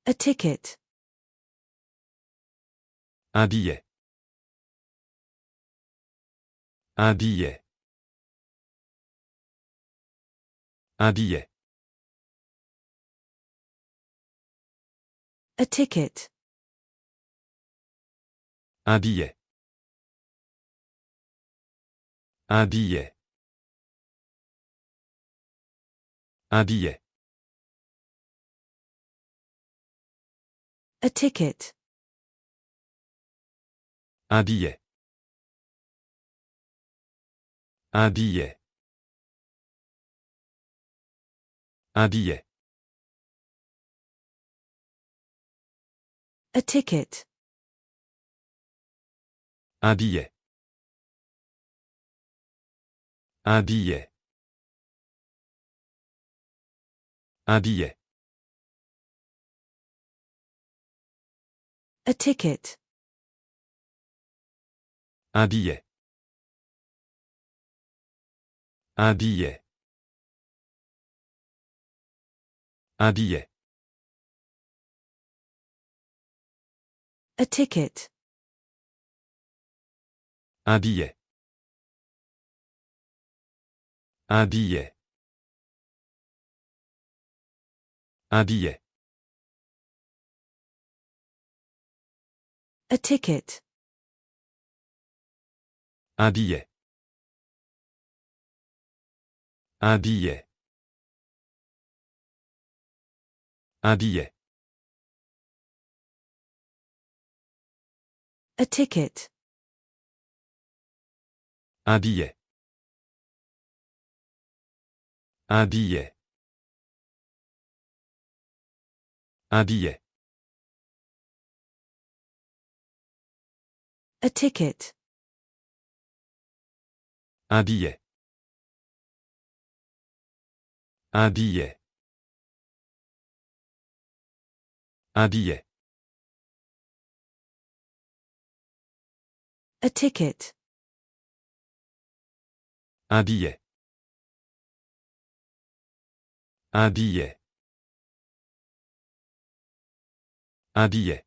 A ticket. Un billet. Un billet. Un billet. A ticket. Un billet. Un billet. Un billet. A ticket. Un billet. Un billet. Un billet. A ticket. Un billet. Un billet. Un billet. A ticket. Un billet. Un billet. Un billet. A ticket. Un billet. Un billet. Un billet. A ticket. Un billet. Un billet. Un billet. A ticket. Un billet. Un billet. Un billet. A ticket. Un billet. Un billet. Un billet. A ticket. Un billet. Un billet. Un billet.